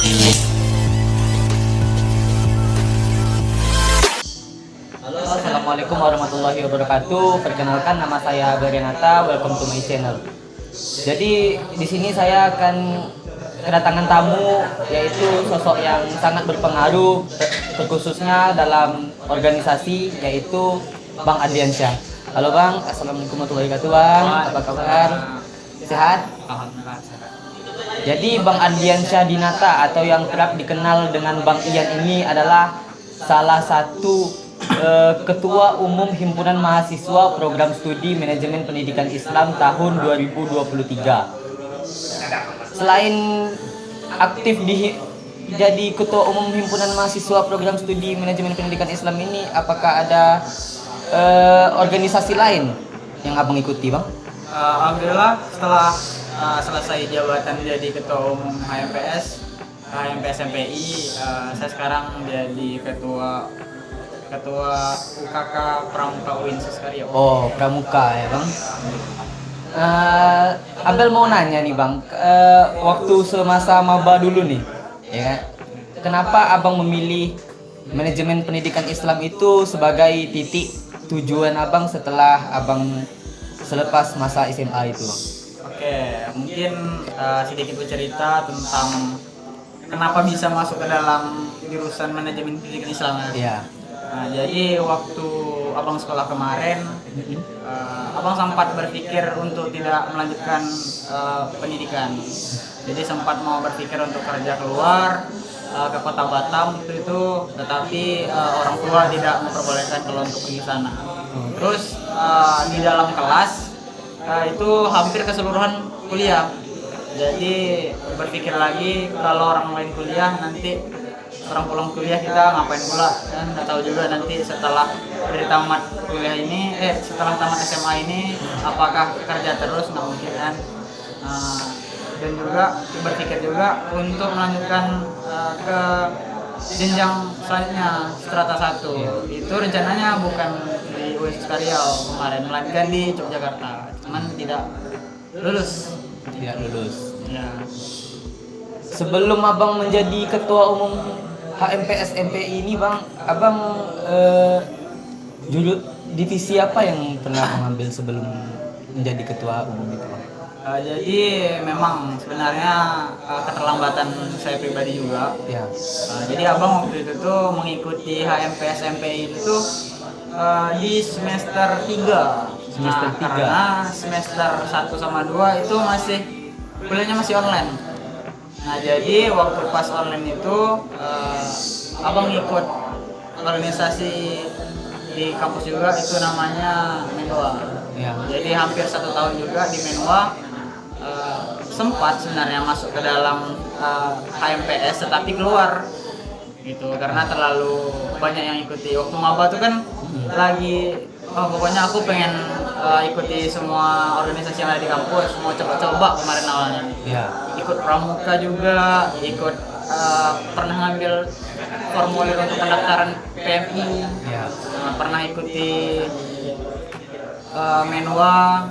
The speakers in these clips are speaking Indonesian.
Halo, assalamualaikum warahmatullahi wabarakatuh. Perkenalkan, nama saya Berenata. Welcome to my channel. Jadi di sini saya akan kedatangan tamu, yaitu sosok yang sangat berpengaruh, terkhususnya dalam organisasi, yaitu Bang Adriansyah. Halo Bang, assalamualaikum warahmatullahi wabarakatuh Bang. Apa kabar? Sehat? Alhamdulillah sehat. Jadi Bang Adriansyah Dinata atau yang kerap dikenal dengan Bang Ian ini adalah salah satu Ketua Umum Himpunan Mahasiswa Program Studi Manajemen Pendidikan Islam tahun 2023. Selain aktif jadi Ketua Umum Himpunan Mahasiswa Program Studi Manajemen Pendidikan Islam ini, apakah ada organisasi lain yang Abang ikuti, Bang? Alhamdulillah setelah selesai jabatan jadi Ketua Umum HMPS MPI, saya sekarang jadi Ketua UKK Pramuka UIN Suskario. Oh, Pramuka ya Bang. Abel mau nanya nih Bang, waktu semasa maba dulu nih, ya, kenapa Abang memilih manajemen pendidikan Islam itu sebagai titik tujuan Abang setelah Abang selepas masa SMA itu, Bang? Oke, mungkin sedikit bercerita tentang kenapa bisa masuk ke dalam jurusan manajemen pendidikan Islam. Iya. Nah, jadi waktu abang sekolah kemarin, abang sempat berpikir untuk tidak melanjutkan pendidikan. Jadi sempat mau berpikir untuk kerja keluar ke kota Batam itu, tetapi orang tua tidak memperbolehkan kalau untuk pergi sana. Terus di dalam kelas itu hampir keseluruhan kuliah. Jadi berpikir lagi kalau orang lain kuliah, nanti orang pulang kuliah kita ngapain pula, dan nggak tahu juga nanti setelah dari tamat kuliah ini, setelah tamat SMA ini apakah kerja terus, nggak mungkin kan. Dan juga berpikir juga untuk melanjutkan ke jenjang selanjutnya, strata 1. Itu rencananya bukan di UIN Suskario kemarin, melainkan di Yogyakarta, cuman tidak lulus. Tidak lulus. Ya. Sebelum Abang menjadi Ketua Umum HMPS MPI ini Bang, Abang divisi apa yang pernah mengambil sebelum menjadi Ketua Umum itu, Bang? Jadi memang sebenarnya keterlambatan saya pribadi juga. Ya. Jadi abang waktu itu tuh mengikuti HMPS MPI itu di semester 3. Semester 3. Karena semester 1 sama 2 itu kuliahnya masih online. Nah, jadi waktu pas online itu abang ikut organisasi di kampus juga, itu namanya Menwa. Ya. Jadi hampir 1 tahun juga di Menwa. Sempat sebenarnya masuk ke dalam HMPS, tetapi keluar gitu karena terlalu banyak yang ikuti. Waktu maba tuh kan lagi pokoknya aku pengen ikuti semua organisasi yang ada di kampus, mau coba-coba kemarin awalnya. Ya. Ikut pramuka juga, pernah ngambil formulir untuk pendaftaran PMI. Ya. Pernah ikuti Menwa,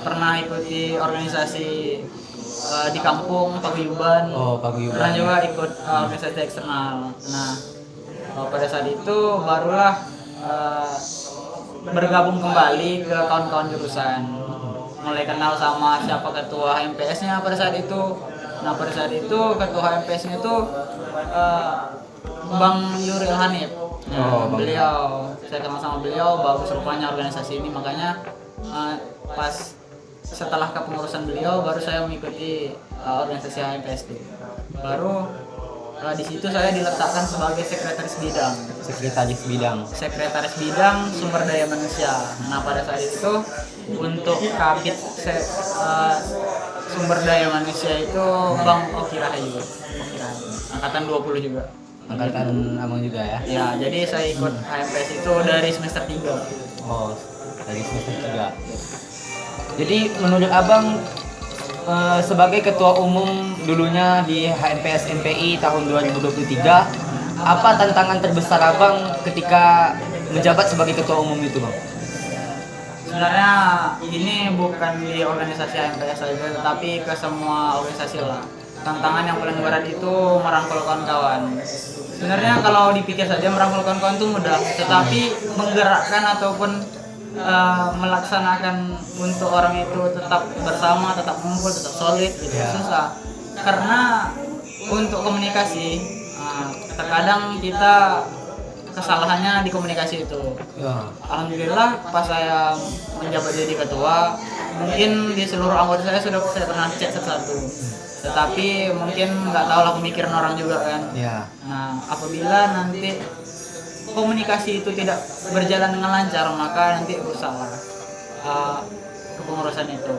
pernah ikuti organisasi di kampung paguyuban. Oh, paguyuban. Pernah juga ikut organisasi eksternal. Nah, pada saat itu barulah bergabung kembali ke kawan-kawan jurusan. Mulai kenal sama siapa ketua HMPS-nya pada saat itu. Nah, pada saat itu ketua HMPS-nya itu Bang Yuril Hanif. Nah, beliau, saya kenal sama beliau, bagus rupanya organisasi ini, makanya pas setelah kepengurusan beliau baru saya mengikuti organisasi HMPS itu. Baru di situ saya diletakkan sebagai sekretaris bidang. Sekretaris bidang sumber daya manusia. Nah, pada saat itu untuk kabit sumber daya manusia itu Bang Oki Rahayu. Angkatan 20 juga. Angkatan Abang juga ya? Ya, jadi saya ikut HMPS itu dari semester 3. Oh, dari semester 3. Jadi menurut Abang sebagai Ketua Umum dulunya di HMPS MPI tahun 2023, apa tantangan terbesar Abang ketika menjabat sebagai Ketua Umum itu, Bang? Sebenarnya ini bukan di organisasi HMPS saja, tetapi ke semua organisasi lah. tantangan yang paling berat itu merangkul kawan-kawan. Sebenarnya kalau dipikir saja merangkul kawan-kawan itu mudah, tetapi menggerakkan ataupun melaksanakan untuk orang itu tetap bersama, tetap ngumpul, tetap solid gitu susah. Karena untuk komunikasi terkadang kita kesalahannya di komunikasi itu. Alhamdulillah pas saya menjabat jadi ketua, mungkin di seluruh anggota saya sudah saya pernah cek satu-satu. Tetapi mungkin nggak tahu lah pemikiran orang juga kan. Nah, apabila nanti komunikasi itu tidak berjalan dengan lancar, maka nanti rusak kepengurusan itu.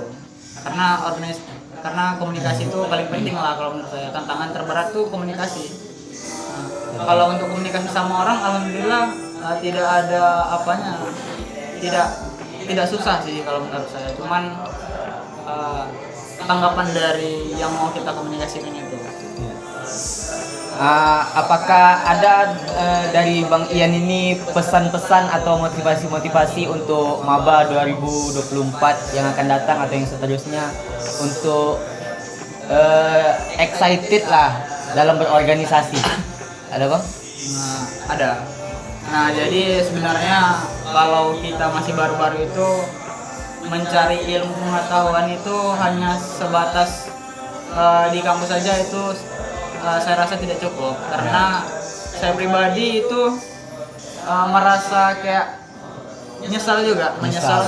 Karena komunikasi itu paling penting lah kalau menurut saya. Tantangan terberat tuh komunikasi. Kalau untuk komunikasi sama orang, alhamdulillah tidak ada apanya, tidak susah sih kalau menurut saya. Cuman tanggapan dari yang mau kita komunikasikan itu. Apakah ada dari Bang Ian ini pesan-pesan atau motivasi-motivasi untuk Maba 2024 yang akan datang atau yang seterusnya untuk excited lah dalam berorganisasi? Ada Bang? Ada. Nah, jadi sebenarnya kalau kita masih baru-baru itu mencari ilmu pengetahuan itu hanya sebatas di kampus saja itu saya rasa tidak cukup, karena saya pribadi itu merasa kayak menyesal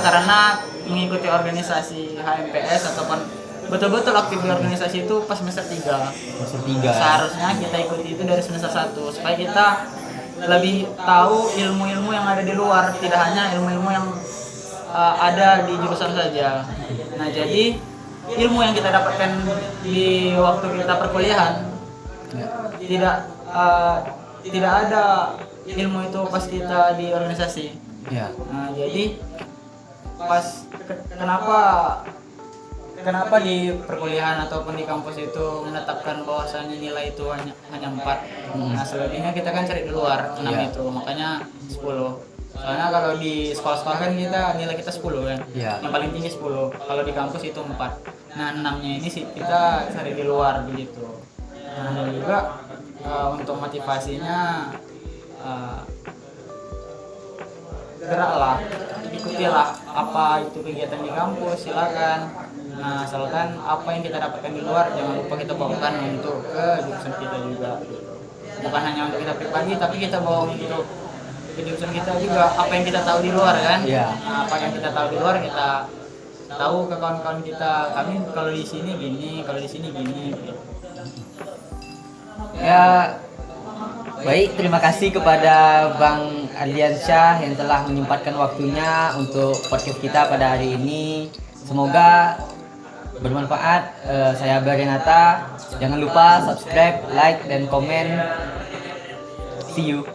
karena mengikuti organisasi HMPS ataupun betul-betul aktif di organisasi itu pas semester 3. Seharusnya kita ikuti itu dari semester 1 supaya kita lebih tahu ilmu-ilmu yang ada di luar, tidak hanya ilmu-ilmu yang ada di jurusan saja. Nah, jadi ilmu yang kita dapatkan di waktu kita perkuliahan tidak ada ilmu itu pas kita di organisasi. Nah, jadi kenapa di perkuliahan ataupun di kampus itu menetapkan bahwasannya nilai itu hanya 4. Nah, selebihnya kita kan cari di luar 6 itu, makanya 10. Soalnya kalau di sekolah-sekolah kan nilai kita 10 kan. Yang paling tinggi 10. Kalau di kampus itu 4. Nah, 6-nya ini sih kita cari di luar begitu. Nah, dan juga untuk motivasinya geraklah, ikutilah apa itu kegiatan di kampus, silakan. Nah, asalkan apa yang kita dapatkan di luar jangan lupa kita bawakan untuk ke jurusan kita juga. Bukan hanya untuk kita pribadi, tapi kita bawa untuk ke jurusan kita juga apa yang kita tahu di luar kan. Nah, apa yang kita tahu di luar kita tahu ke kawan-kawan kita, kami kalau di sini gini, kalau di sini gini gitu. Ya, baik, terima kasih kepada Bang Ardiansyah yang telah menyempatkan waktunya untuk podcast kita pada hari ini. Semoga bermanfaat. Saya Renata. Jangan lupa subscribe, like, dan komen. See you.